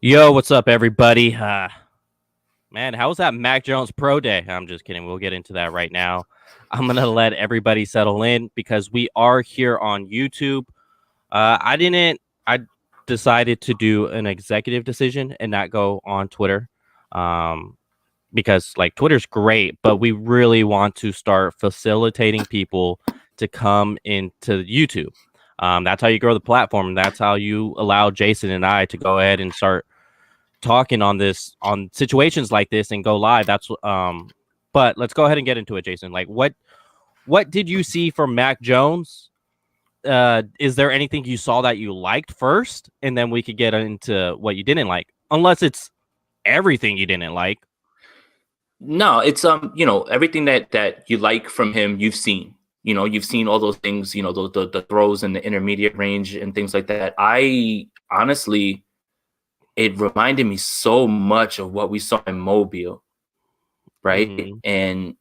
Yo, what's up, everybody? Man, how was that Mac Jones Pro Day? I'm just kidding. We'll get into that right now. I'm gonna let everybody settle in because we are here on YouTube. I didn't. I decided to do an executive decision and not go on Twitter, um, because like Twitter's great, but we really want to start facilitating people to come into YouTube. That's how you grow the platform. That's how you allow Jason and I to go ahead and start talking on situations like this and go live. But let's go ahead and get into it, Jason. Like what did you see from Mac Jones? Is there anything you saw that you liked first, and then we could get into what you didn't like, unless it's everything you didn't like. No, it's everything that you like from him, you've seen. You've seen all those things, the throws in the intermediate range and things like that. I honestly, it reminded me so much of what we saw in Mobile, right? Mm-hmm.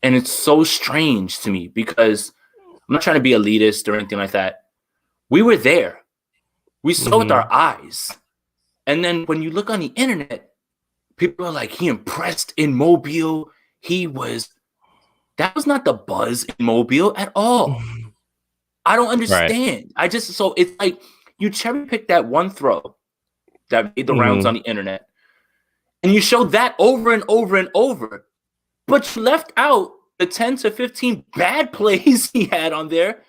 And it's so strange to me because I'm not trying to be elitist or anything like that. We were there. We saw with Mm-hmm. our eyes. And then when you look on the internet, people are like, he impressed in Mobile. That was not the buzz in Mobile at all. I don't Right. understand. So it's like you cherry pick that one throw that made the rounds Mm-hmm. on the internet, and you show that over and over and over, but you left out the 10 to 15 bad plays he had on there.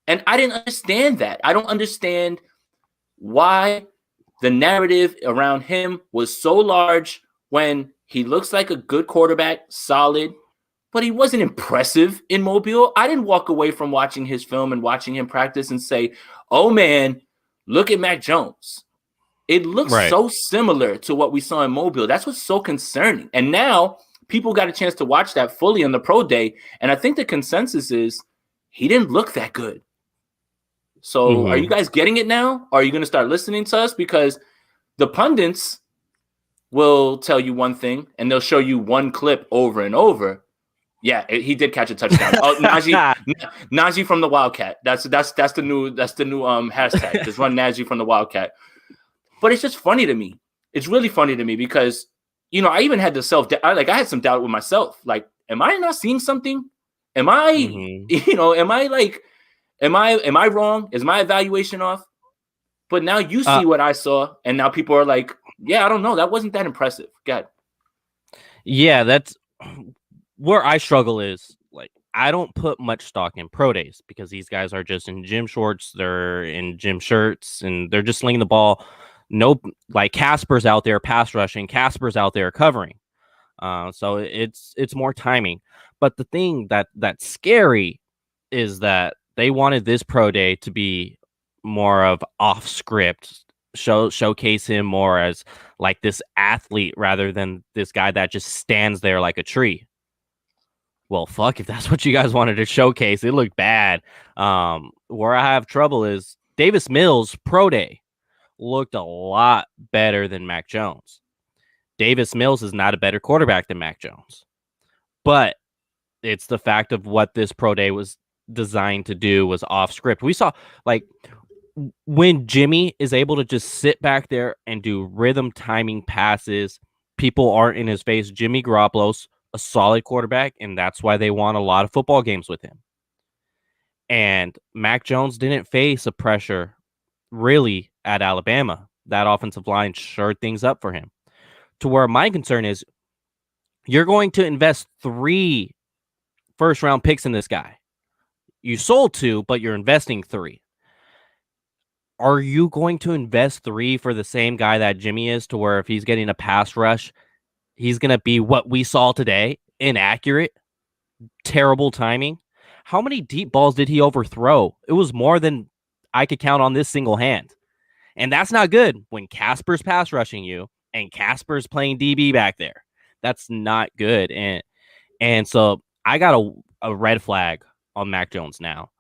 And I didn't understand that. I don't understand why the narrative around him was so large when he looks like a good quarterback, solid, but he wasn't impressive in Mobile. I didn't walk away from watching his film and watching him practice and say, oh man, look at Mac Jones. It looks Right. so similar to what we saw in Mobile. That's what's so concerning. And now people got a chance to watch that fully on the pro day. And I think the consensus is he didn't look that good. So are you Mm-hmm. guys getting it now? Are you going to start listening to us? Because the pundits will tell you one thing and they'll show you one clip over and over. Yeah, he did catch a touchdown. Oh, Najee from the Wildcat. That's the new hashtag. Just run Najee from the Wildcat. But it's just funny to me. It's really funny to me because I even had the I had some doubt with myself. Like, am I not seeing something? Am I Mm-hmm. am I wrong? Is my evaluation off? But now you Uh, see what I saw, and now people are like, yeah, I don't know. That wasn't that impressive. God. yeah, that's where I struggle is like I don't put much stock in pro days because these guys are just in gym shorts, they're in gym shirts, and they're just slinging the ball. Nope, like Casper's out there pass rushing, Casper's out there covering. So it's more timing. But the thing that's scary is that they wanted this pro day to be more of off script, showcase him more as like this athlete rather than this guy that just stands there like a tree. Well, fuck, if that's what you guys wanted to showcase, it looked bad. Where I have trouble is Davis Mills pro day looked a lot better than Mac Jones. Davis Mills is not a better quarterback than Mac Jones, but it's the fact of what this pro day was designed to do was off script. We saw like when Jimmy is able to just sit back there and do rhythm timing passes, people aren't in his face. Jimmy Garoppolo's a solid quarterback, and that's why they won a lot of football games with him. And Mac Jones didn't face a pressure really at Alabama. That offensive line shored things up for him. To where my concern is you're going to invest 3 first round picks in this guy. You sold 2, but you're investing 3. Are you going to invest 3 for the same guy that Jimmy is, to where if he's getting a pass rush, he's going to be what we saw today? Inaccurate, terrible timing. How many deep balls did he overthrow? It was more than I could count on this single hand. And that's not good when Casper's pass rushing you and Casper's playing DB back there. That's not good. And so I got a red flag on Mac Jones now.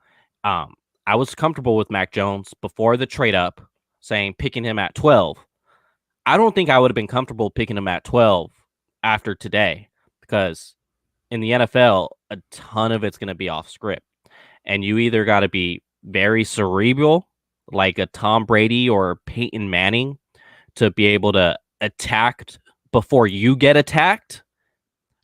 Um, I was comfortable with Mac Jones before the trade up, saying picking him at 12. I don't think I would have been comfortable picking him at 12 after today, because in the NFL, a ton of it's going to be off script. And you either got to be very cerebral, like a Tom Brady or Peyton Manning, to be able to attack before you get attacked.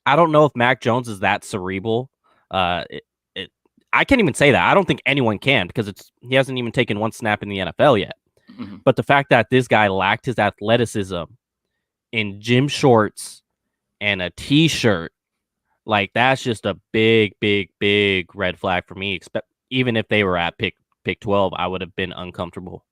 I don't know if Mac Jones is that cerebral. Uh, it, I can't even say that. I don't think anyone can because he hasn't even taken one snap in the NFL yet. Mm-hmm. But the fact that this guy lacked his athleticism in gym shorts and a t-shirt, like that's just a big, big, big red flag for me. Even if they were at pick 12, I would have been uncomfortable.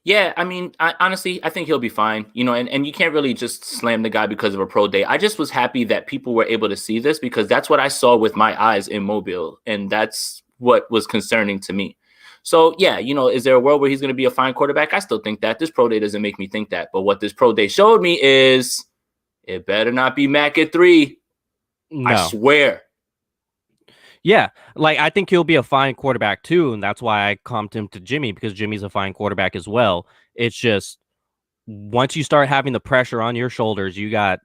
Yeah, I mean, honestly, I think he'll be fine. And you can't really just slam the guy because of a pro day. I just was happy that people were able to see this because that's what I saw with my eyes in Mobile, and that's what was concerning to me. So, yeah, is there a world where he's going to be a fine quarterback? I still think that. This pro day doesn't make me think that. But what this pro day showed me is it better not be Mac at 3. No. I swear. Yeah, like I think he'll be a fine quarterback too, and that's why I comped him to Jimmy because Jimmy's a fine quarterback as well. It's just once you start having the pressure on your shoulders, you got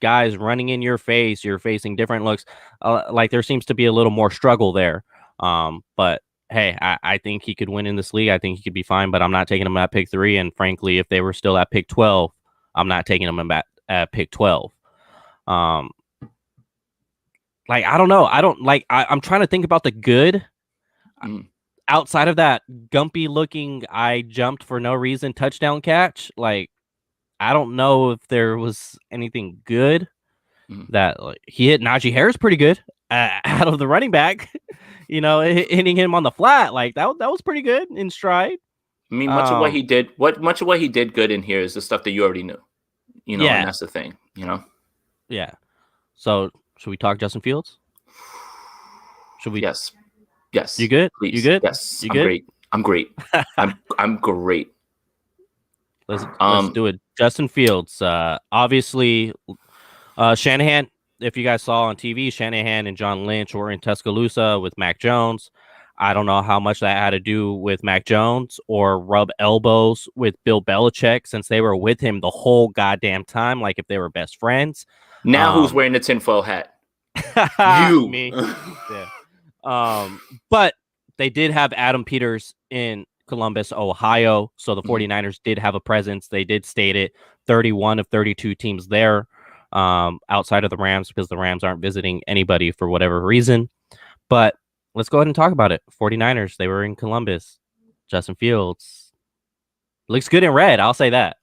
guys running in your face, you're facing different looks. Like there seems to be a little more struggle there. But hey, I think he could win in this league. I think he could be fine, but I'm not taking him at pick 3. And frankly, if they were still at pick 12, I'm not taking him at pick 12. Like, I don't know. I'm trying to think about the good outside of that gumpy looking, I jumped for no reason touchdown catch. Like, I don't know if there was anything good that he hit Najee Harris pretty good out of the running back, hitting him on the flat. Like that was pretty good in stride. I mean, much of what he did good in here is the stuff that you already knew, and that's the thing, Yeah. So, should we talk Justin Fields? Should we? Yes. You good? Please. You good? Yes. You good? I'm great. I'm great. Let's do it. Justin Fields. Obviously, Shanahan. If you guys saw on TV, Shanahan and John Lynch were in Tuscaloosa with Mac Jones. I don't know how much that had to do with Mac Jones or rub elbows with Bill Belichick since they were with him the whole goddamn time, like if they were best friends. Now who's wearing the tinfoil hat? You. Me. Yeah. But they did have Adam Peters in Columbus, Ohio. So the 49ers did have a presence. They did state it. 31 of 32 teams there outside of the Rams because the Rams aren't visiting anybody for whatever reason. But let's go ahead and talk about it. 49ers, they were in Columbus. Justin Fields looks good in red. I'll say that.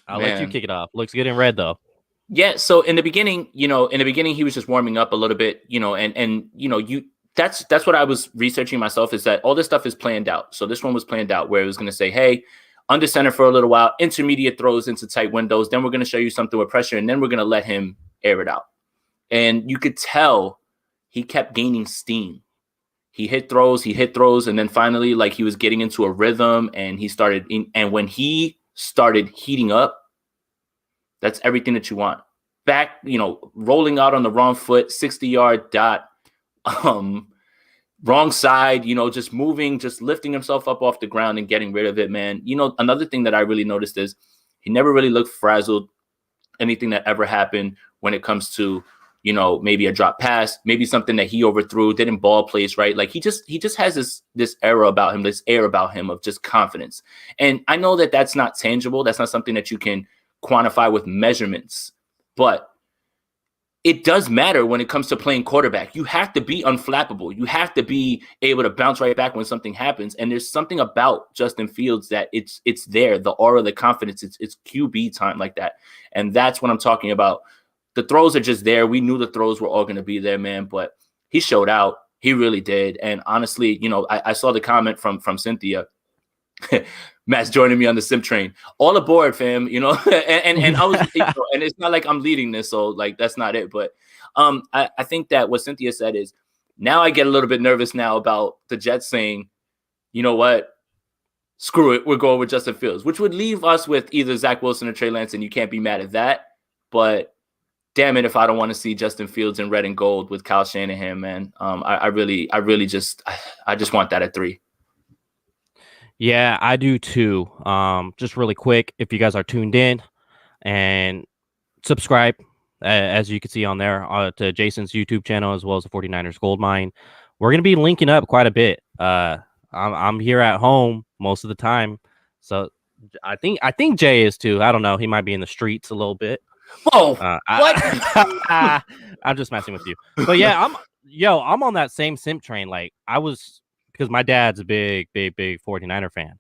I'll let you kick it off. Looks good in red, though. Yeah. So in the beginning, he was just warming up a little bit, that's what I was researching myself is that all this stuff is planned out. So this one was planned out where it was going to say, hey, under center for a little while, intermediate throws into tight windows. Then we're going to show you something with pressure, and then we're going to let him air it out. And you could tell he kept gaining steam. He hit throws, and then finally, like he was getting into a rhythm, and and when he started heating up, that's everything that you want. Back, rolling out on the wrong foot, 60-yard dot, wrong side, just moving, just lifting himself up off the ground and getting rid of it, man. Another thing that I really noticed is he never really looked frazzled. Anything that ever happened when it comes to, maybe a drop pass, maybe something that he overthrew, didn't ball place right. Like he just has this air about him of just confidence. And I know that that's not tangible. That's not something that you can quantify with measurements, but it does matter when it comes to playing quarterback. You have to be unflappable. You have to be able to bounce right back when something happens. And there's something about Justin Fields that it's there, the aura, the confidence, it's QB time like that. And that's what I'm talking about. The throws are just there. We knew the throws were all going to be there, man, but he showed out. He really did. And honestly, I saw the comment from Cynthia. Matt's joining me on the sim train. All aboard, fam. And I was, and it's not like I'm leading this, so like that's not it. But I think that what Cynthia said is now I get a little bit nervous now about the Jets saying, you know what, screw it, we're going with Justin Fields, which would leave us with either Zach Wilson or Trey Lance, and you can't be mad at that. But damn it, if I don't want to see Justin Fields in red and gold with Kyle Shanahan, man, I really just want that at 3. Yeah, I do too. Just really quick, if you guys are tuned in and subscribe, as you can see on there, to Jason's YouTube channel as well as the 49ers Gold Mine. We're going to be linking up quite a bit. I'm here at home most of the time, so I think Jay is too. I don't know. He might be in the streets a little bit. Whoa, what? I'm just messing with you. But yeah, I'm on that same simp train. Like I was, because my dad's a big 49er fan.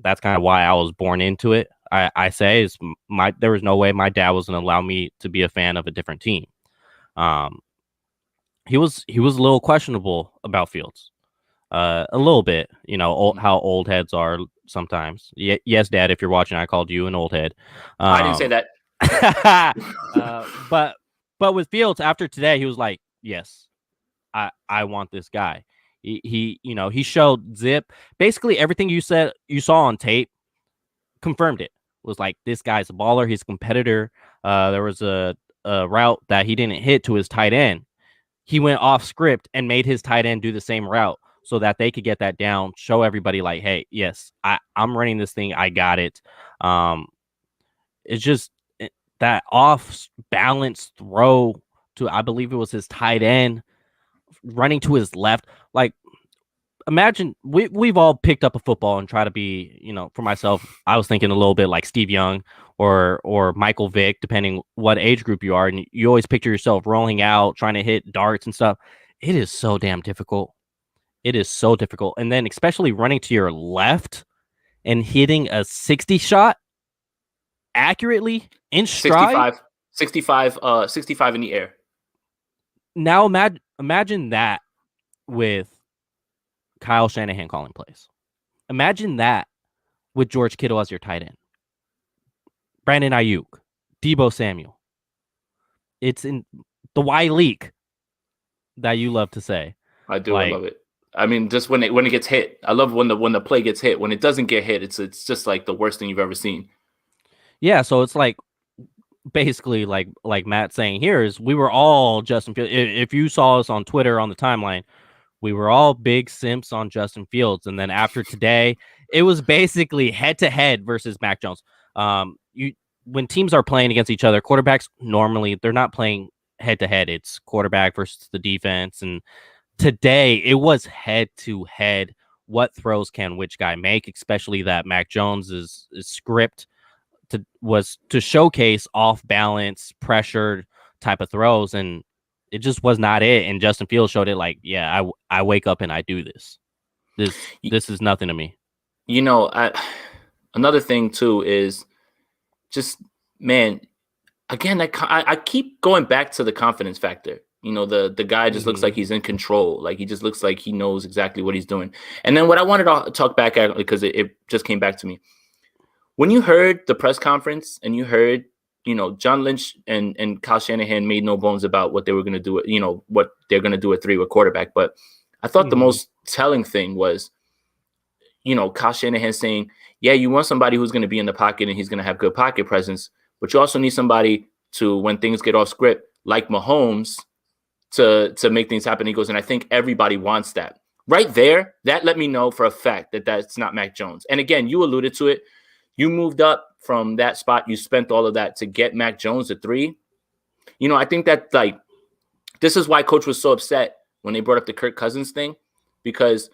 That's kind of why I was born into it. I say is there was no way my dad was going to allow me to be a fan of a different team. He was a little questionable about Fields. A little bit, how old heads are sometimes. Yes, Dad, if you're watching, I called you an old head. I didn't say that. But with Fields after today, he was like, yes, I want this guy. He showed zip. Basically everything you saw on tape confirmed it. Was like, this guy's a baller. He's a competitor. There was a route that he didn't hit to his tight end. He went off script and made his tight end do the same route so that they could get that down, show everybody like, hey, yes, I'm running this thing. I got it. It's just that off balance throw to, I believe it was his tight end running to his left. Like, imagine we've all picked up a football and try to be, for myself, I was thinking a little bit like Steve Young or Michael Vick, depending what age group you are. And you always picture yourself rolling out, trying to hit darts and stuff. It is so damn difficult. It is so difficult. And then especially running to your left and hitting a 60 shot accurately in stride. 65 in the air. Now imagine that with Kyle Shanahan calling plays. Imagine that with George Kittle as your tight end. Brandon Ayuk, Deebo Samuel. It's in the Y leak that you love to say. I do. I love it. I mean, just when it gets hit, I love when the play gets hit. When it doesn't get hit, it's just like the worst thing you've ever seen. Yeah, so it's like basically like Matt saying here is we were all Justin Fields. If you saw us on Twitter on the timeline, we were all big simps on Justin Fields, and then after today, it was basically head to head versus Mac Jones. When teams are playing against each other, quarterbacks normally they're not playing head to head. It's quarterback versus the defense, and today it was head to head. What throws can which guy make? Especially that Mac Jones' script was to showcase off balance, pressure type of throws, and it just was not it. And Justin Fields showed it. Like, yeah, I wake up and I do this. This is nothing to me. Another thing too is just, man, again, I keep going back to the confidence factor. The guy just looks like he's in control. Like, he just looks like he knows exactly what he's doing. And then what I wanted to talk back at, because it just came back to me. When you heard the press conference and you heard, John Lynch and Kyle Shanahan made no bones about what they were going to do, what they're going to do at 3 with quarterback. But I thought the most telling thing was, Kyle Shanahan saying, yeah, you want somebody who's going to be in the pocket and he's going to have good pocket presence, but you also need somebody to, when things get off script, like Mahomes, to make things happen. He goes, and I think everybody wants that. Right there, that let me know for a fact that that's not Mac Jones. And again, you alluded to it. You moved up from that spot. You spent all of that to get Mac Jones at 3. I think that, like, this is why Coach was so upset when they brought up the Kirk Cousins thing, because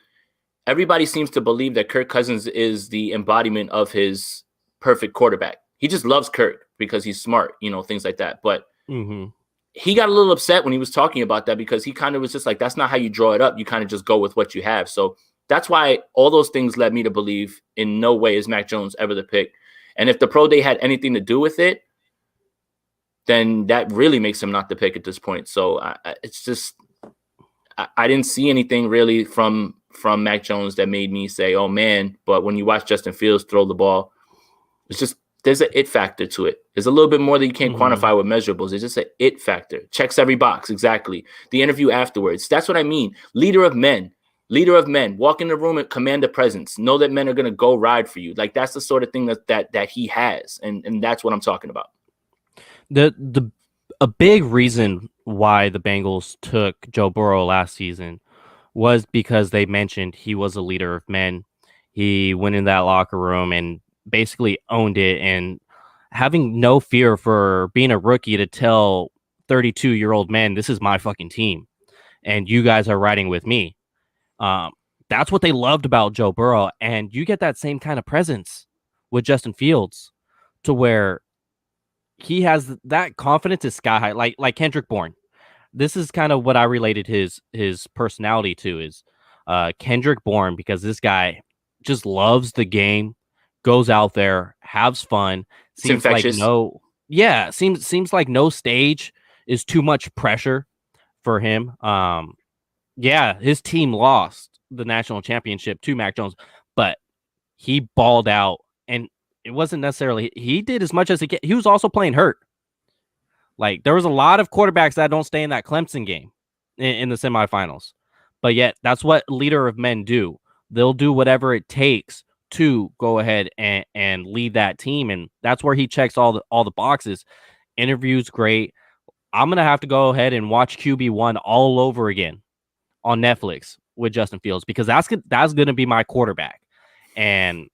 everybody seems to believe that Kirk Cousins is the embodiment of his perfect quarterback. He just loves Kirk because he's smart, things like that. But he got a little upset when he was talking about that, because he kind of was just like, that's not how you draw it up. You kind of just go with what you have. So that's why all those things led me to believe in no way is Mac Jones ever the pick. And if the pro day had anything to do with it, then that really makes him not the pick at this point. So it's just, I didn't see anything really from Mac Jones that made me say, oh man. But when you watch Justin Fields throw the ball, it's just, there's an it factor to it. There's a little bit more that you can't quantify with measurables. It's just an it factor. Checks every box. Exactly. The interview afterwards. That's what I mean. Leader of men. Walk in the room and command a presence. Know that men are going to go ride for you. Like, that's the sort of thing that he has. And that's what I'm talking about. A big reason why the Bengals took Joe Burrow last season was because they mentioned he was a leader of men. He went in that locker room and basically owned it, and having no fear for being a rookie to tell 32-year-old men, this is my fucking team and you guys are riding with me. That's what they loved about Joe Burrow, and you get that same kind of presence with Justin Fields to where he has that confidence is sky high, like Kendrick Bourne. This is kind of what I related his personality to is Kendrick Bourne, because this guy just loves the game, goes out there, has fun. It's Seems like infectious. seems like no stage is too much pressure for him. Yeah, his team lost the national championship to Mac Jones, but he balled out, and it wasn't necessarily he did as much as he can. He was also playing hurt. Like there was a lot of quarterbacks that don't stay in that Clemson game in the semifinals, but yet that's what leader of men do. They'll do whatever it takes to go ahead and lead that team, and that's where he checks all the boxes. Interviews great. I'm gonna have to go ahead and watch QB1 all over again on Netflix with Justin Fields, because that's gonna be my quarterback, and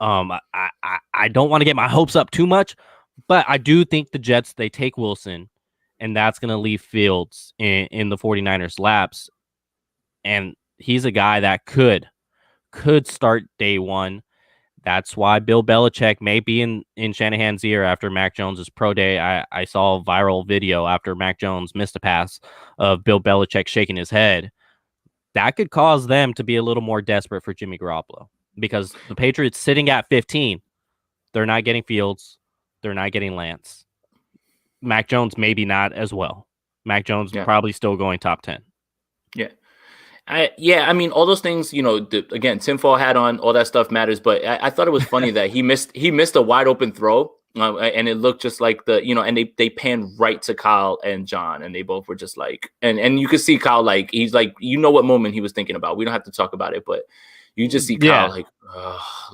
I don't want to get my hopes up too much, but I do think the Jets, they take Wilson, and that's going to leave Fields in the 49ers laps. And he's a guy that could start day one. That's why Bill Belichick may be in Shanahan's ear after Mac Jones's pro day. I saw a viral video after Mac Jones missed a pass of Bill Belichick shaking his head. That could cause them to be a little more desperate for Jimmy Garoppolo, because the Patriots sitting at 15, they're not getting Fields. They're not getting Lance. Mac Jones maybe not as well. Mac Jones probably still going top 10. Yeah. I mean, all those things, again, tinfoil hat on, all that stuff matters. But I thought it was funny that he missed a wide open throw, and it looked just like and they panned right to Kyle and John, and they both were just like, and you could see Kyle, like, he's like, what moment he was thinking about. We don't have to talk about it, but you just see Kyle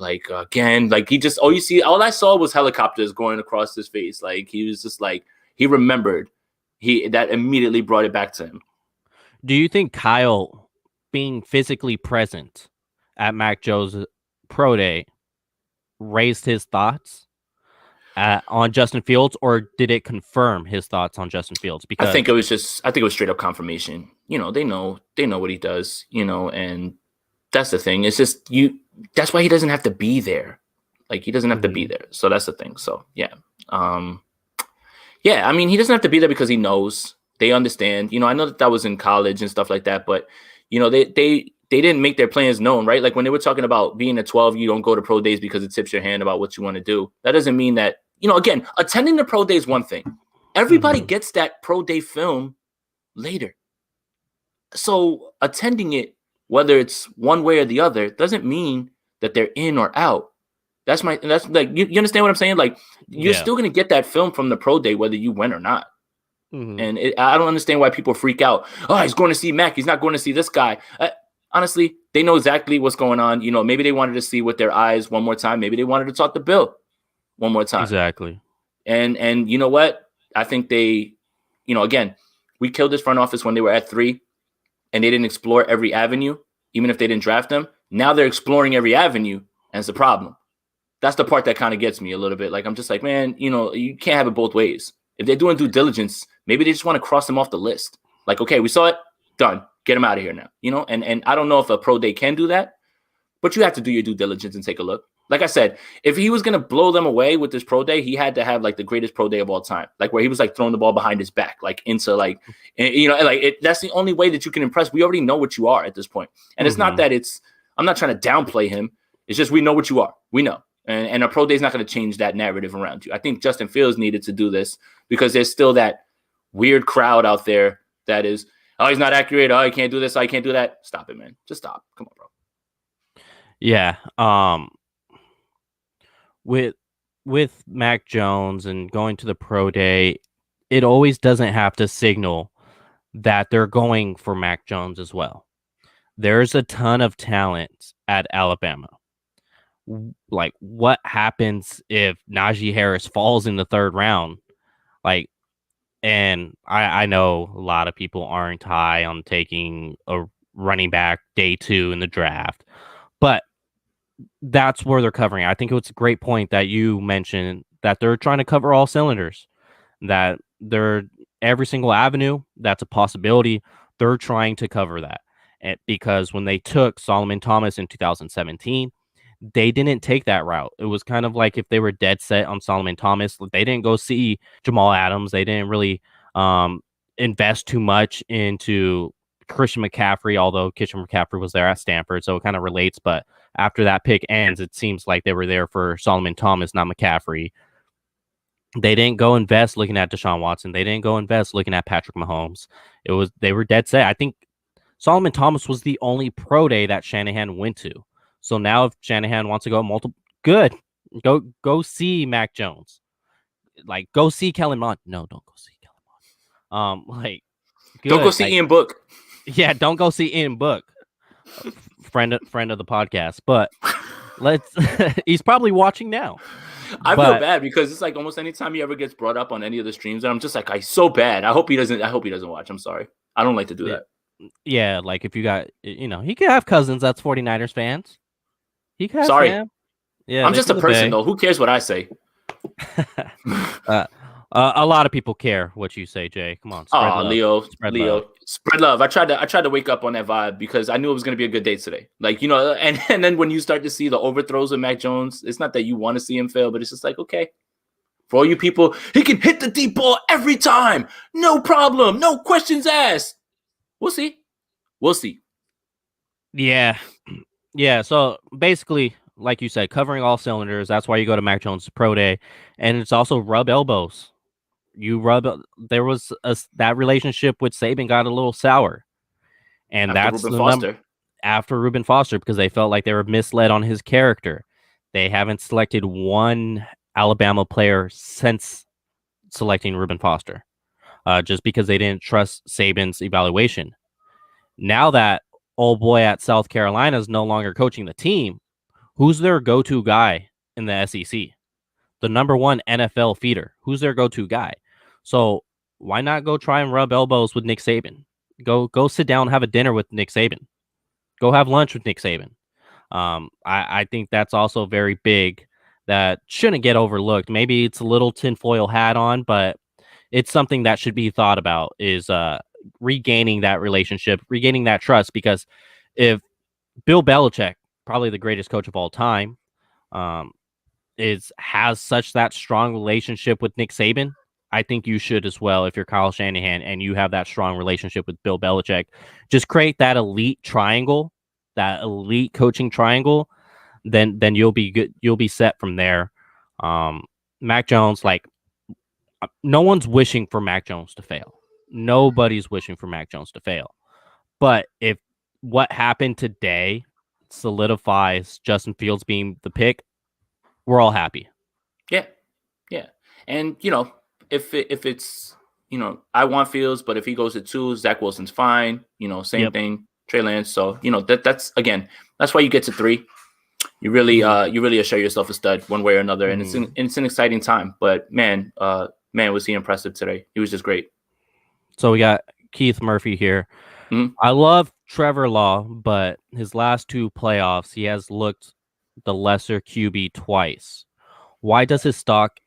like again, like he just, all I saw was helicopters going across his face. Like he was just like, he remembered, that immediately brought it back to him. Do you think Kyle being physically present at Mac Jones' pro day raised his thoughts on Justin Fields, or did it confirm his thoughts on Justin Fields? Because I think it was straight up confirmation. They know what he does, and that's the thing. It's just that's why he doesn't have to be there. Like, he doesn't have to be there. So that's the thing. So yeah. I mean, he doesn't have to be there because he knows. They understand. I know that was in college and stuff like that, but they didn't make their plans known, right? Like when they were talking about being a 12, you don't go to pro days because it tips your hand about what you want to do. That doesn't mean that, again, attending the pro day is one thing. Everybody gets that pro day film later. So attending it, whether it's one way or the other, doesn't mean that they're in or out. That's like, you understand what I'm saying? Like, you're still going to get that film from the pro day, whether you win or not. And I don't understand why people freak out. Oh, he's going to see Mac. He's not going to see this guy. Honestly, they know exactly what's going on. Maybe they wanted to see with their eyes one more time. Maybe they wanted to talk to Bill one more time. Exactly. And you know what? I think they, again, we killed this front office when they were at 3 and they didn't explore every avenue, even if they didn't draft them. Now they're exploring every avenue, and it's a problem. That's the part that kind of gets me a little bit. Like, I'm just like, man, you can't have it both ways. If they're doing due diligence, maybe they just want to cross them off the list. Like, okay, we saw it, done. Get them out of here now. And I don't know if a pro day can do that, but you have to do your due diligence and take a look. Like I said, if he was going to blow them away with this pro day, he had to have like the greatest pro day of all time, like where he was like throwing the ball behind his back, like into like, that's the only way that you can impress. We already know what you are at this point. And it's not that I'm not trying to downplay him. It's just, we know what you are. We know. And a pro day is not going to change that narrative around you. I think Justin Fields needed to do this because there's still that weird crowd out there that is, oh, he's not accurate. Oh, he can't do this. Oh, he can't do that. Stop it, man. Just stop. Come on, bro. Yeah. With Mac Jones and going to the pro day, it always doesn't have to signal that they're going for Mac Jones as well. There's a ton of talent at Alabama. Like, what happens if Najee Harris falls in the 3rd round? Like, and I know a lot of people aren't high on taking a running back day 2 in the draft, but that's where they're covering. I think it's a great point that you mentioned, that they're trying to cover all cylinders, that they're every single avenue that's a possibility. They're trying to cover that, because when they took Solomon Thomas in 2017, They didn't take that route. It was kind of like if they were dead set on Solomon Thomas, they didn't go see Jamal Adams. They didn't really invest too much into Christian McCaffrey, although Christian McCaffrey was there at Stanford, so it kind of relates. But after that pick ends, it seems like they were there for Solomon Thomas, not McCaffrey. They didn't go invest looking at Deshaun Watson. They didn't go invest looking at Patrick Mahomes. They were dead set. I think Solomon Thomas was the only pro day that Shanahan went to. So now if Shanahan wants to go multiple, good. Go see Mac Jones. Like, go see Kellen Mond. No, don't go see Kellen Mond. Like, good. Don't go see Ian Book. Yeah, don't go see Ian Book. Friend of the podcast. But he's probably watching now. I feel bad because it's like almost anytime he ever gets brought up on any of the streams, and I'm just like, so bad. I hope he doesn't watch. I'm sorry. I don't like to do that. Yeah, like if you got, he could have cousins that's 49ers fans. He could have Sorry. fam. Yeah, I'm just a person though. Who cares what I say? A lot of people care what you say, Jay. Come on. Spread love. Leo. Spread love. I tried to wake up on that vibe because I knew it was going to be a good day today. Like, and then when you start to see the overthrows of Mac Jones, it's not that you want to see him fail, but it's just like, okay, for all you people, he can hit the deep ball every time. No problem. No questions asked. We'll see. Yeah. Yeah. So basically, like you said, covering all cylinders. That's why you go to Mac Jones Pro Day. And it's also rub elbows. There was that relationship with Saban got a little sour. And that's after Reuben Foster, because they felt like they were misled on his character. They haven't selected one Alabama player since selecting Reuben Foster, just because they didn't trust Saban's evaluation. Now that old boy at South Carolina is no longer coaching the team, who's their go-to guy in the SEC? The number one NFL feeder. Who's their go-to guy? So why not go try and rub elbows with Nick Saban? Go sit down and have a dinner with Nick Saban. Go have lunch with Nick Saban. I think that's also very big. That shouldn't get overlooked. Maybe it's a little tinfoil hat on, but it's something that should be thought about, is regaining that relationship, regaining that trust. Because if Bill Belichick, probably the greatest coach of all time, has such that strong relationship with Nick Saban, I think you should as well. If you're Kyle Shanahan and you have that strong relationship with Bill Belichick, just create that elite triangle, that elite coaching triangle. Then you'll be good. You'll be set from there. Mac Jones, like, no one's wishing for Mac Jones to fail. Nobody's wishing for Mac Jones to fail. But if what happened today solidifies Justin Fields being the pick, we're all happy. Yeah. And if it's I want Fields, but if he goes to 2, Zach Wilson's fine. Same thing. Trey Lance. So that's why you get to 3. You really assure yourself a stud one way or another, and it's an exciting time. But man, was he impressive today? He was just great. So we got Keith Murphy here. Mm-hmm. I love Trevor Law, but his last 2 playoffs, he has looked the lesser QB twice. Why does his stock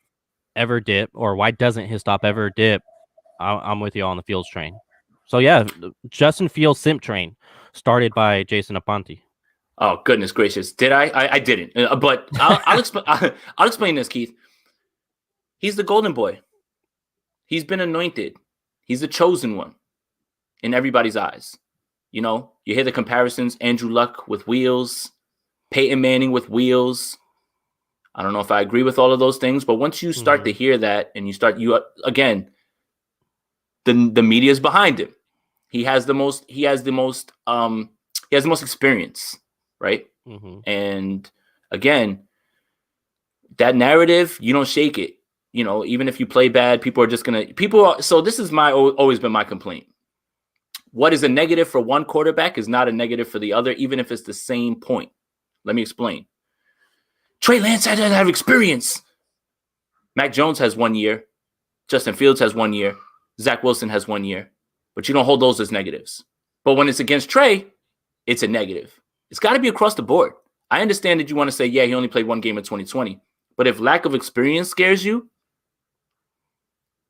ever dip, or why doesn't his stock ever dip? I'm with you on the Fields train. So yeah, Justin Fields simp train started by Jason Aponte. Oh, goodness gracious. Did I? I didn't. But I'll explain this, Keith. He's the golden boy. He's been anointed. He's the chosen one in everybody's eyes. You hear the comparisons, Andrew Luck with wheels, Peyton Manning with wheels. I don't know if I agree with all of those things, but once you start to hear that and again, the media's behind him. He has the most experience. Right. Mm-hmm. And again, that narrative, you don't shake it. Even if you play bad, people are just so this is always been my complaint. What is a negative for one quarterback is not a negative for the other, even if it's the same point. Let me explain. Trey Lance had to have experience. Mac Jones has 1 year. Justin Fields has 1 year. Zach Wilson has 1 year. But you don't hold those as negatives. But when it's against Trey, it's a negative. It's got to be across the board. I understand that you want to say, yeah, he only played 1 game in 2020. But if lack of experience scares you,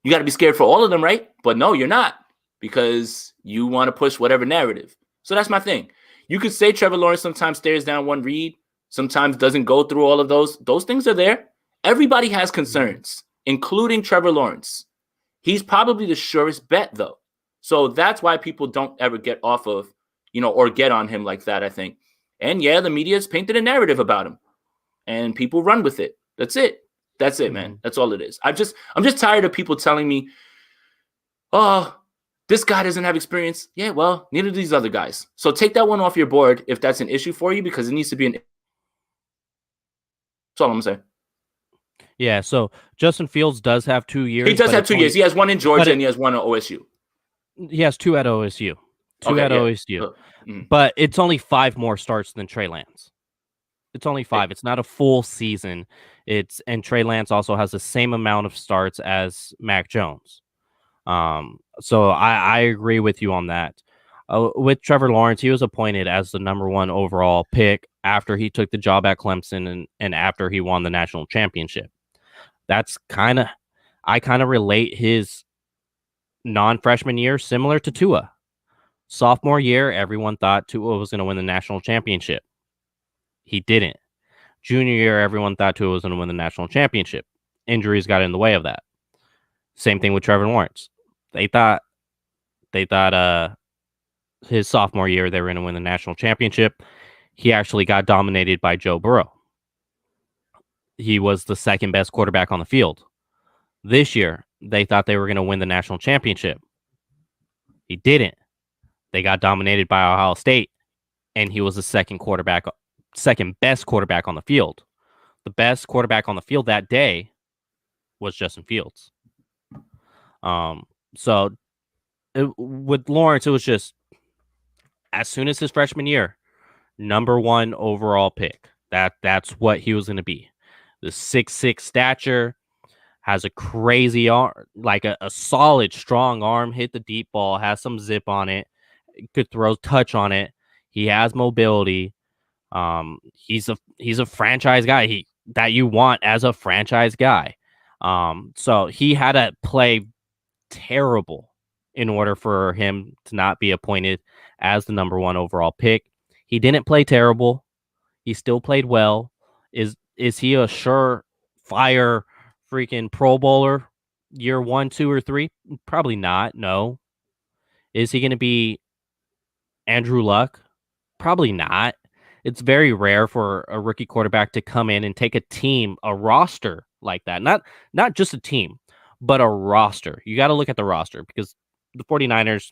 you got to be scared for all of them, right? But no, you're not, because you want to push whatever narrative. So that's my thing. You could say Trevor Lawrence sometimes stares down one read, sometimes doesn't go through all of those. Those things are there. Everybody has concerns, including Trevor Lawrence. He's probably the surest bet, though. So that's why people don't ever get off of, or get on him like that, I think. And yeah, the media has painted a narrative about him, and people run with it. That's it. That's it, man. That's all it is. I'm just tired of people telling me, oh, this guy doesn't have experience. Yeah, well, neither do these other guys. So take that one off your board if that's an issue for you, because it needs to be That's all I'm going to say. Yeah, so Justin Fields does have 2 years. He does have 2 years. He has one in Georgia and he has one at OSU. He has 2 at OSU. OSU. But it's only 5 more starts than Trey Lance. It's only 5. It's not a full season. And Trey Lance also has the same amount of starts as Mac Jones. So I agree with you on that. With Trevor Lawrence, he was appointed as the number 1 overall pick after he took the job at Clemson and after he won the national championship. I kind of relate his non-freshman year similar to Tua. Sophomore year, everyone thought Tua was going to win the national championship. He didn't. Junior year, everyone thought Tua was going to win the national championship. Injuries got in the way of that. Same thing with Trevor Lawrence. They thought his sophomore year they were going to win the national championship. He actually got dominated by Joe Burrow. He was the second best quarterback on the field. This year, they thought they were going to win the national championship. He didn't. They got dominated by Ohio State, and he was the second best quarterback on the field. The best quarterback on the field that day was Justin Fields. With Lawrence, it was just as soon as his freshman year, number 1 overall pick. That's what he was going to be. The 6'6" stature, has a crazy arm, like a solid, strong arm, hit the deep ball, has some zip on it, could throw touch on it. He has mobility. He's a franchise guy that you want as a franchise guy. So he had to play terrible in order for him to not be appointed as the number 1 overall pick. He didn't play terrible. He still played well. Is he a surefire freaking Pro Bowler year 1, 2, or 3? Probably not. No. Is he going to be Andrew Luck? Probably not. It's very rare for a rookie quarterback to come in and take a team, a roster like that. Not just a team, but a roster. You got to look at the roster because the 49ers,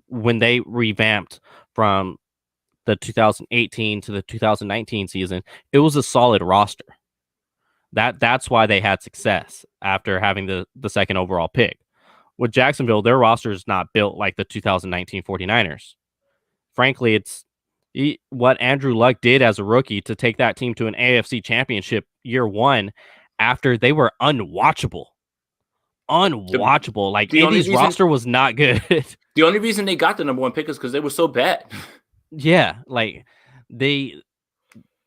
when they revamped from the 2018 to the 2019 season, it was a solid roster. That's why they had success after having the second overall pick. With Jacksonville, their roster is not built like the 2019 49ers. Frankly, it's what Andrew Luck did as a rookie to take that team to an AFC championship year 1 after they were unwatchable. Like Indy's roster was not good. The only reason they got the number 1 pick is because they were so bad. Yeah, like their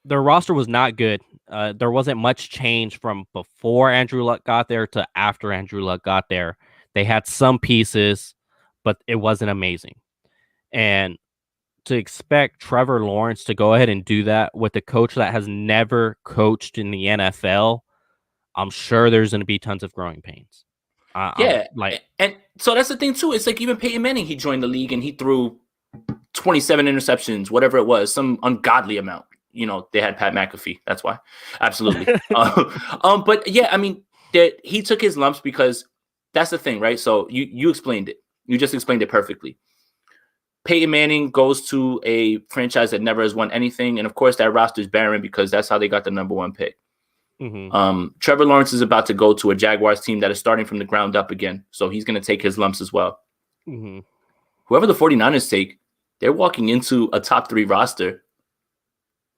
roster was not good. There wasn't much change from before Andrew Luck got there to after Andrew Luck got there. They had some pieces, but it wasn't amazing. And to expect Trevor Lawrence to go ahead and do that with a coach that has never coached in the NFL, I'm sure there's going to be tons of growing pains. And so that's the thing too. It's like even Peyton Manning, he joined the league and he threw 27 interceptions, whatever it was, some ungodly amount. They had Pat McAfee. That's why. Absolutely. But yeah, I mean, he took his lumps because that's the thing, right? So you explained it. You just explained it perfectly. Peyton Manning goes to a franchise that never has won anything. And of course, that roster is barren because that's how they got the number 1 pick. Mm-hmm. Trevor Lawrence is about to go to a Jaguars team that is starting from the ground up again. So he's going to take his lumps as well. Mm-hmm. Whoever the 49ers take, they're walking into a top 3 roster.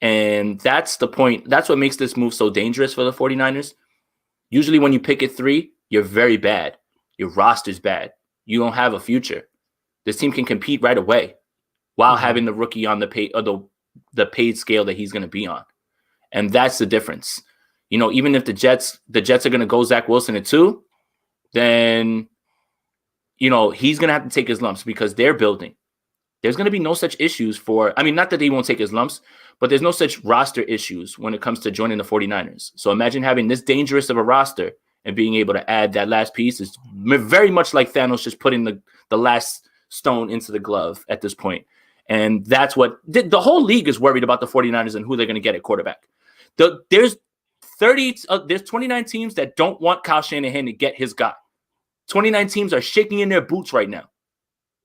And that's the point. That's what makes this move so dangerous for the 49ers. Usually when you pick at 3, you're very bad. Your roster's bad. You don't have a future. This team can compete right away while having the rookie on the paid scale that he's going to be on. And that's the difference. Even if the Jets are going to go Zach Wilson at 2, then, he's going to have to take his lumps because they're building. there's going to be no such issues for, I mean, not that he won't take his lumps, but there's no such roster issues when it comes to joining the 49ers. So imagine having this dangerous of a roster and being able to add that last piece is very much like Thanos just putting the last stone into the glove at this point. And that's what the whole league is worried about, the 49ers and who they're going to get at quarterback. There's 29 teams that don't want Kyle Shanahan to get his guy. 29 teams are shaking in their boots right now.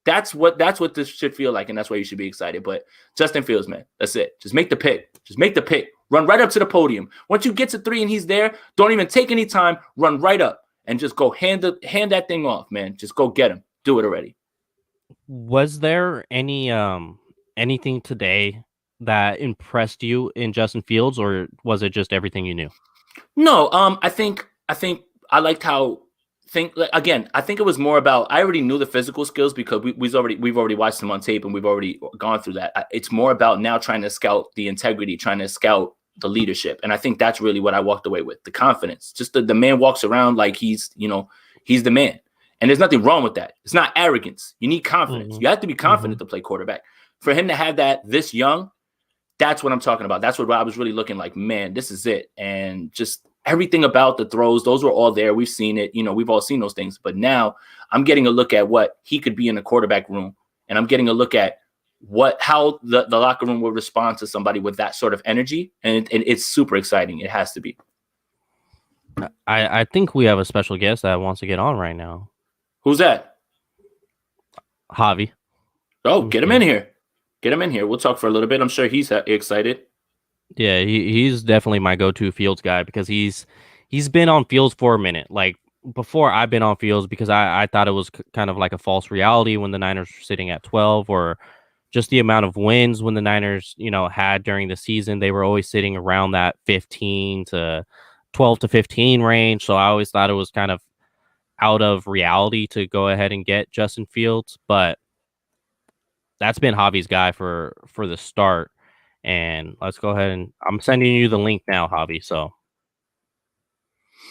That's what this should feel like, and that's why you should be excited. But Justin Fields, man, that's it. Just make the pick. Just make the pick. Run right up to the podium. Once you get to 3 and he's there, don't even take any time. Run right up and just go hand that thing off, man. Just go get him. Do it already. Was there any anything today that impressed you in Justin Fields, or was it just everything you knew? No, I think I liked how I think it was more about, I already knew the physical skills because we've already watched him on tape and we've already gone through that. It's more about now trying to scout the integrity, trying to scout the leadership. And I think that's really what I walked away with, the confidence. Just the man walks around like he's the man. And there's nothing wrong with that. It's not arrogance. You need confidence. Mm-hmm. You have to be confident to play quarterback. For him to have that this young, that's what I'm talking about. That's what I was really looking like, man, this is it. And just everything about the throws, those were all there. We've seen it. We've all seen those things. But now I'm getting a look at what he could be in the quarterback room. And I'm getting a look at how the locker room will respond to somebody with that sort of energy. And it's super exciting. It has to be. I think we have a special guest that wants to get on right now. Who's that? Javi. Oh, get him in here. Get him in here. We'll talk for a little bit. I'm sure he's excited. Yeah, he's definitely my go-to Fields guy because he's been on Fields for a minute. Like before I've been on Fields because I thought it was kind of like a false reality when the Niners were sitting at 12, or just the amount of wins when the Niners, had during the season. They were always sitting around that 15 to 12 to 15 range. So I always thought it was kind of out of reality to go ahead and get Justin Fields, but that's been Javi's guy for the start. And let's go ahead and I'm sending you the link now, Javi. So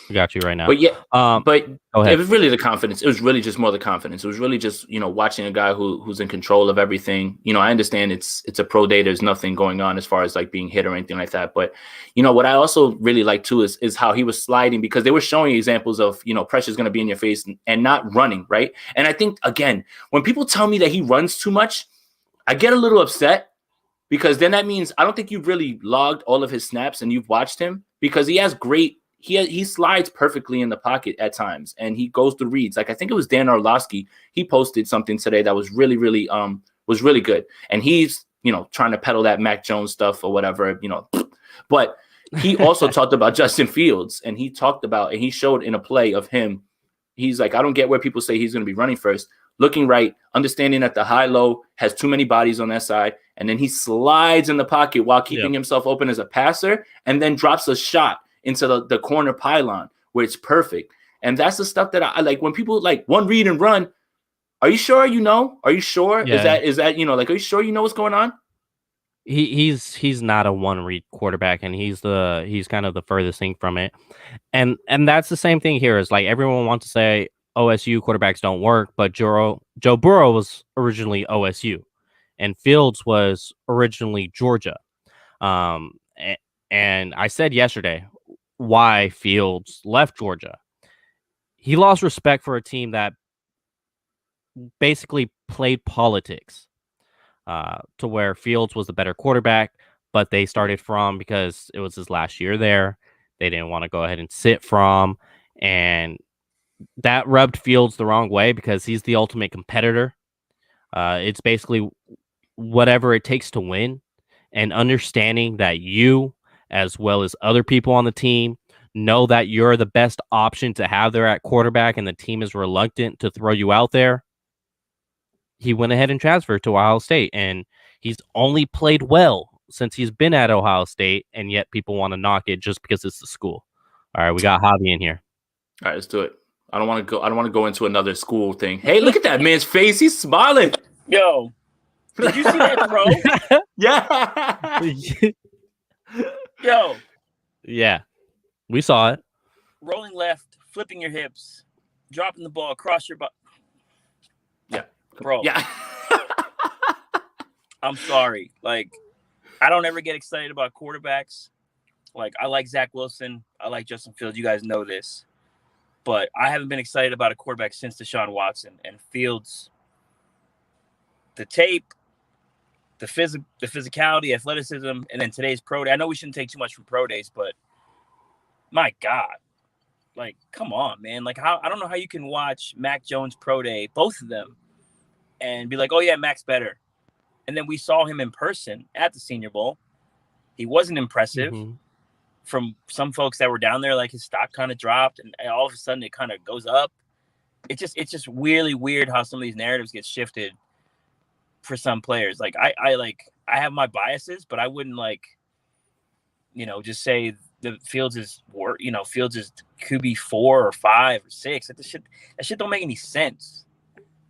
I got you right now. But yeah, but go ahead. It was really the confidence. It was really just more the confidence. It was really just, watching a guy who's in control of everything. I understand it's a pro day. There's nothing going on as far as like being hit or anything like that. But, what I also really like too is how he was sliding, because they were showing examples of, pressure's going to be in your face and not running. Right. And I think, again, when people tell me that he runs too much, I get a little upset, because then that means I don't think you've really logged all of his snaps and you've watched him, because he has he slides perfectly in the pocket at times and he goes through reads. Like I think it was Dan Orlovsky. He posted something today that was really, really good. And he's, trying to peddle that Mac Jones stuff or whatever, but he also talked about Justin Fields, and he showed in a play of him. He's like, I don't get where people say he's going to be running first. Looking right, understanding that the high-low has too many bodies on that side, and then he slides in the pocket while keeping himself open as a passer, and then drops a shot into the corner pylon where it's perfect. And that's the stuff that I like when people like one read and run. Are you sure you know? Are you sure? Yeah. Is that are you sure you know what's going on? He's not a one read quarterback, and he's kind of the furthest thing from it. And that's the same thing here. Is like everyone wants to say OSU quarterbacks don't work, but Joe Burrow was originally OSU, and Fields was originally Georgia. And I said yesterday why Fields left Georgia. He lost respect for a team that basically played politics, to where Fields was the better quarterback, but they started from because it was his last year there. They didn't want to go ahead and sit from, and that rubbed Fields the wrong way because he's the ultimate competitor. It's basically whatever it takes to win, and understanding that you, as well as other people on the team, know that you're the best option to have there at quarterback, and the team is reluctant to throw you out there. He went ahead and transferred to Ohio State, and he's only played well since he's been at Ohio State, and yet people want to knock it just because it's the school. All right, we got Javi in here. All right, let's do it. I don't want to go into another school thing. Hey, look at that man's face. He's smiling. Yo, did you see that throw? Yeah. Yo. Yeah, we saw it. Rolling left, flipping your hips, dropping the ball across your butt. Yeah. Bro. Yeah. I'm sorry. Like, I don't ever get excited about quarterbacks. Like, I like Zach Wilson. I like Justin Fields. You guys know this. But I haven't been excited about a quarterback since Deshaun Watson. And Fields, the tape, the physicality, athleticism, and then today's pro day. I know we shouldn't take too much from pro days, but my God. Like, come on, man. Like, I don't know how you can watch Mac Jones pro day, both of them, and be like, oh, yeah, Mac's better. And then we saw him in person at the Senior Bowl. He wasn't impressive. From some folks that were down there, like his stock kind of dropped, and all of a sudden it kind of goes up. It's just really weird how some of these narratives get shifted for some players. Like I have my biases, but I wouldn't just say the Fields is QB 4 or 5 or 6. That shit don't make any sense.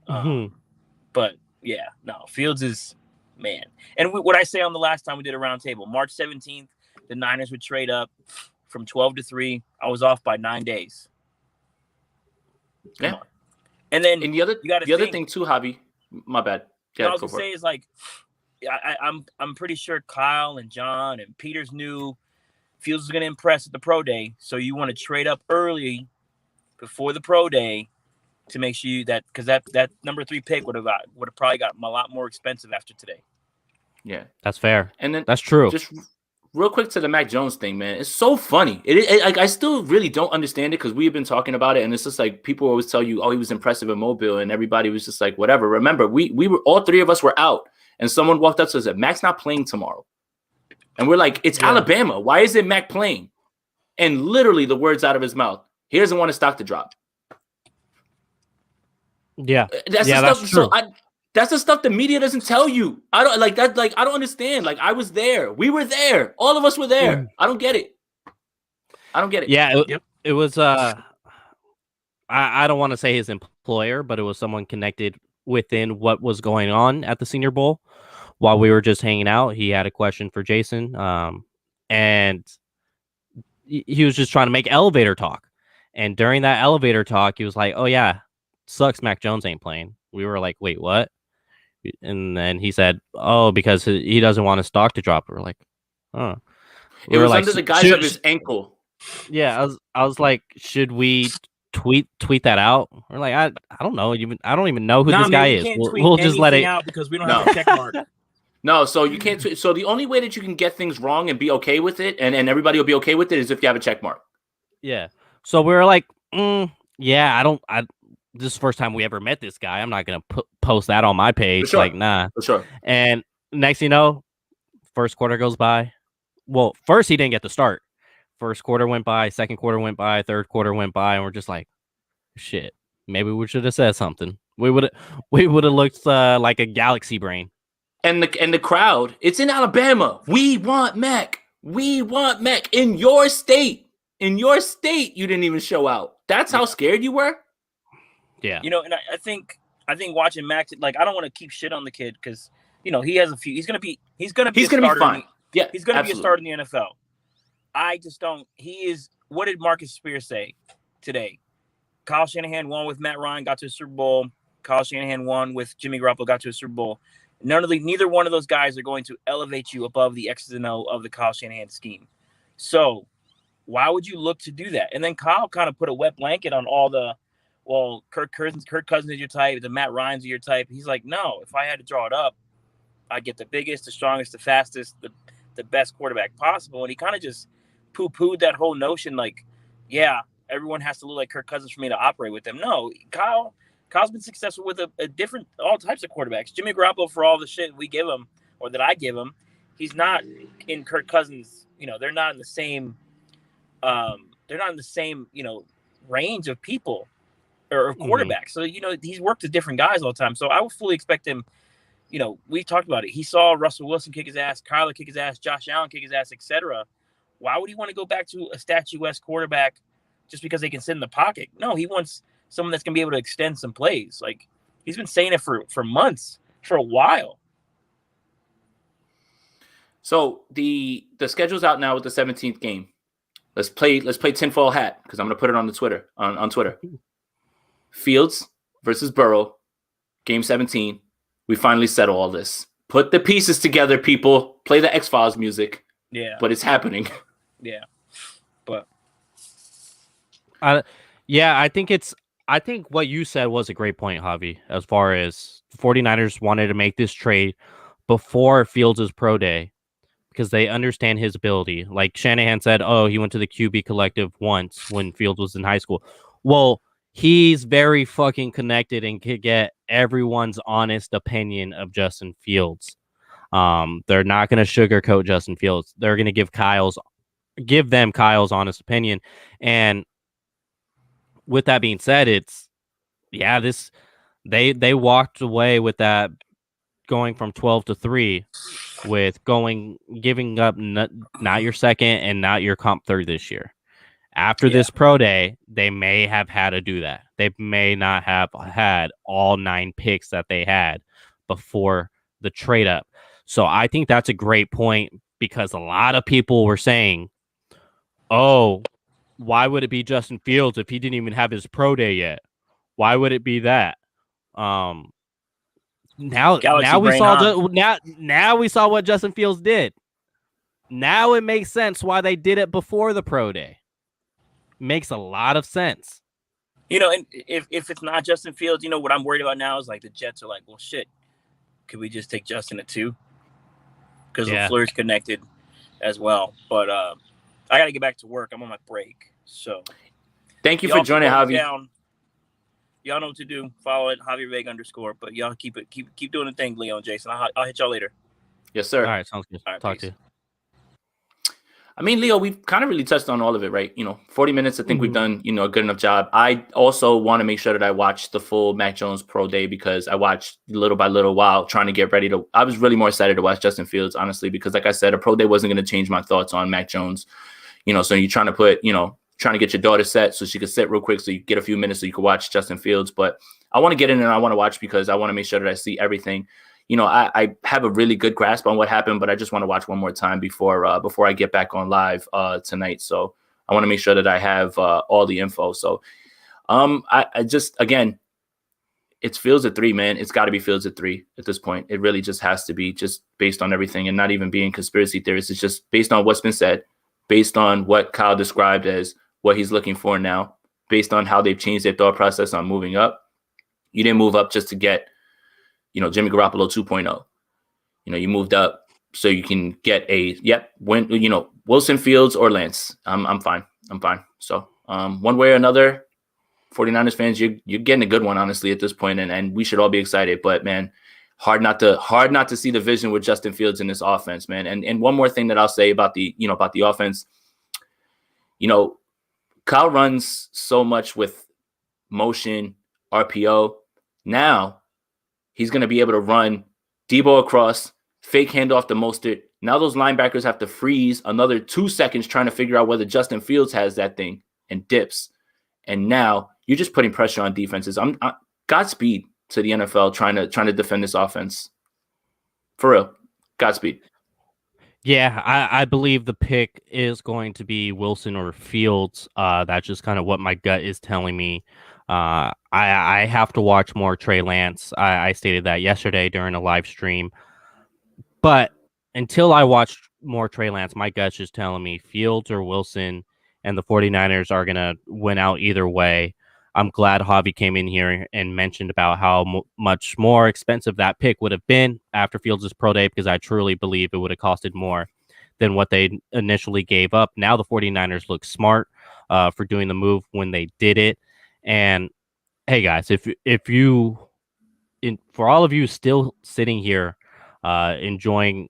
But yeah, no, Fields is man. And what I say on the last time we did a roundtable, March 17th, the Niners would trade up from 12 to 3. I was off by 9 days. Yeah. And then the other thing too, Javi, my bad. Yeah, I was gonna say is like, I'm pretty sure Kyle and John and Peters knew Fields was gonna impress at the pro day, so you want to trade up early before the pro day to make sure because that number 3 pick would have probably got a lot more expensive after today. Yeah, that's fair, and then that's true. Just real quick to the Mac Jones thing, man. It's so funny. Like I still really don't understand it because we've been talking about it, and it's just like people always tell you, "Oh, he was impressive in Mobile," and everybody was just like, "Whatever." Remember, we were all 3 of us were out, and someone walked up to us and said, "Mac's not playing tomorrow," and we're like, "It's Alabama. Why is it Mac playing?" And literally, the words out of his mouth, "He doesn't want his stock to drop." Yeah, that's true. So that's the stuff the media doesn't tell you. I don't like that. Like, I don't understand. Like, I was there. We were there. All of us were there. I don't get it. Yeah, it was. I don't want to say his employer, but it was someone connected within what was going on at the Senior Bowl while we were just hanging out. He had a question for Jason, and he was just trying to make elevator talk. And during that elevator talk, he was like, "Oh yeah, sucks. Mac Jones ain't playing." We were like, "Wait, what?" And then he said, "Oh, because he doesn't want his stock to drop." We're like, "Oh." It was under the guise of his ankle. Yeah, I was like, "Should we tweet that out?" We're like, "I don't know. I don't even know who this guy is. We'll just let it out because we don't have a check mark." No, so you can't tweet. So the only way that you can get things wrong and be okay with it, and everybody will be okay with it, is if you have a check mark. Yeah. So we were like, yeah, this is the first time we ever met this guy. I'm not going to post that on my page. Sure. Like, nah. For sure. And next thing you know, first quarter goes by. Well, first he didn't get to start. First quarter went by, second quarter went by, third quarter went by, and we're just like, shit, maybe we should have said something. We would have looked like a galaxy brain. And the crowd, it's in Alabama. We want Mac. We want Mac. In your state, you didn't even show out. That's how scared you were? Yeah. And I think watching Max, like, I don't want to keep shit on the kid because he has a few. He's gonna be fine. Yeah, he's gonna be a starter in the NFL. I just don't. He is. What did Marcus Spears say today? Kyle Shanahan won with Matt Ryan, got to a Super Bowl. Kyle Shanahan won with Jimmy Garoppolo, got to a Super Bowl. Neither one of those guys are going to elevate you above the X's and O of the Kyle Shanahan scheme. So why would you look to do that? And then Kyle kind of put a wet blanket on all the. Well, Kirk Cousins is your type. The Matt Ryan's are your type. He's like, no, if I had to draw it up, I'd get the biggest, the strongest, the fastest, the best quarterback possible. And he kind of just poo-pooed that whole notion like, yeah, everyone has to look like Kirk Cousins for me to operate with them. No, Kyle's been successful with a different, all types of quarterbacks. Jimmy Garoppolo, for all the shit we give him or that I give him, he's not in Kirk Cousins. They're not in the same, range of people. Or quarterback. So, he's worked with different guys all the time. So I would fully expect him, we talked about it. He saw Russell Wilson kick his ass, Kyler kick his ass, Josh Allen kick his ass, etc. Why would he want to go back to a statuesque quarterback just because they can sit in the pocket? No, he wants someone that's going to be able to extend some plays. Like, he's been saying it for months, for a while. So the schedule's out now with the 17th game. Let's play tinfoil hat because I'm going to put it on the Twitter on Twitter. Fields versus Burrow, game 17. We finally settle all this. Put the pieces together, people. Play the X-Files music. Yeah. But it's happening. Yeah. But I think what you said was a great point, Javi, as far as the 49ers wanted to make this trade before Fields' pro day because they understand his ability. Like Shanahan said, oh, he went to the QB collective once when Fields was in high school. Well, he's very fucking connected and could get everyone's honest opinion of Justin Fields. They're not going to sugarcoat Justin Fields. They're going to give them Kyle's honest opinion. And with that being said, they walked away with that going from 12-3 with giving up not your second and not your comp third this year. After this pro day, they may have had to do that. They may not have had all 9 picks that they had before the trade up. So I think that's a great point because a lot of people were saying, oh, why would it be Justin Fields if he didn't even have his pro day yet? Why would it be that? Now we saw what Justin Fields did. Now it makes sense why they did it before the pro day. Makes a lot of sense. And if it's not Justin Fields, what I'm worried about now is like the Jets are like, well, shit, could we just take Justin at 2? Because LaFleur's connected as well. But I got to get back to work. I'm on my break. So thank you for joining, Javi. Y'all know what to do. Follow it, Javi Vega _. But y'all keep doing the thing, Leo and Jason. I'll hit y'all later. Yes, sir. All right, sounds good. All right, talk to you. I mean, Leo, we've kind of really touched on all of it, right? 40 minutes, I think we've done, a good enough job. I also want to make sure that I watch the full Mac Jones pro day because I watched little by little while trying to get ready I was really more excited to watch Justin Fields, honestly, because like I said, a pro day wasn't going to change my thoughts on Mac Jones. So you're trying to trying to get your daughter set so she could sit real quick so you get a few minutes so you can watch Justin Fields. But I want to get in and I want to watch because I want to make sure that I see everything. I have a really good grasp on what happened, but I just want to watch one more time before I get back on live tonight. So I want to make sure that I have all the info. So I just, again, it's Fields at 3, man. It's got to be Fields at 3 at this point. It really just has to be, just based on everything and not even being conspiracy theorists. It's just based on what's been said, based on what Kyle described as what he's looking for now, based on how they've changed their thought process on moving up. You didn't move up just to get Jimmy Garoppolo 2.0. You moved up so you can get Wilson, Fields, or Lance. I'm fine. So one way or another, 49ers fans, you're getting a good one, honestly, at this point, and we should all be excited. But man, hard not to see the vision with Justin Fields in this offense, man. And one more thing that I'll say about the offense, Kyle runs so much with motion, RPO. Now he's going to be able to run Debo across, fake handoff to Mostert. Now those linebackers have to freeze another 2 seconds trying to figure out whether Justin Fields has that thing and dips. And now you're just putting pressure on defenses. Godspeed to the NFL trying to defend this offense. For real, Godspeed. Yeah, I believe the pick is going to be Wilson or Fields. That's just kind of what my gut is telling me. I have to watch more Trey Lance. I stated that yesterday during a live stream. But until I watch more Trey Lance, my gut's just telling me Fields or Wilson, and the 49ers are going to win out either way. I'm glad Javi came in here and mentioned about how much more expensive that pick would have been after Fields' pro day, because I truly believe it would have costed more than what they initially gave up. Now the 49ers look smart for doing the move when they did it. And hey, guys, for all of you still sitting here enjoying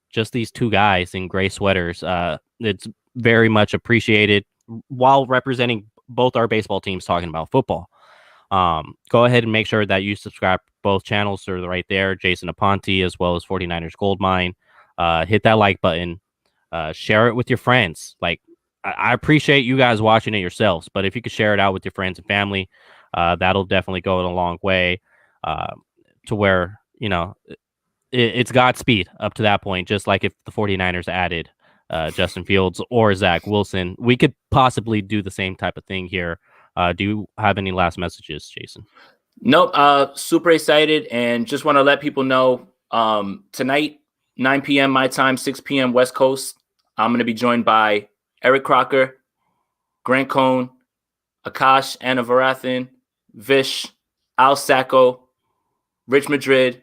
just these two guys in gray sweaters, it's very much appreciated while representing both our baseball teams talking about football. Go ahead and make sure that you subscribe to both channels. They're right there, Jason Aponte as well as 49ers Goldmine. Hit that like button. Share it with your friends. Like, I appreciate you guys watching it yourselves, but if you could share it out with your friends and family, that'll definitely go a long way to where, it's Godspeed up to that point. Just like if the 49ers added Justin Fields or Zach Wilson, we could possibly do the same type of thing here. Do you have any last messages, Jason? Nope. Super excited and just want to let people know Tonight, 9 p.m. my time, 6 p.m. West Coast. I'm going to be joined by Eric Crocker, Grant Cohn, Akash Anavarathan, Vish, Al Sacco, Rich Madrid.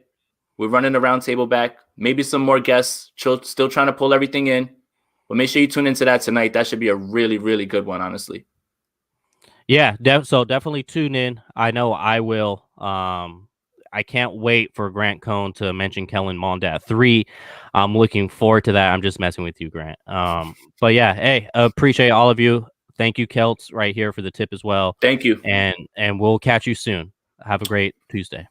We're running the roundtable back. Maybe some more guests. Still trying to pull everything in. But make sure you tune into that tonight. That should be a really, really good one, honestly. Yeah, so definitely tune in. I know I will. I can't wait for Grant Cohn to mention Kellen Mond at 3. I'm looking forward to that. I'm just messing with you, Grant. But yeah, hey, appreciate all of you. Thank you, Celts, right here for the tip as well. Thank you. And we'll catch you soon. Have a great Tuesday.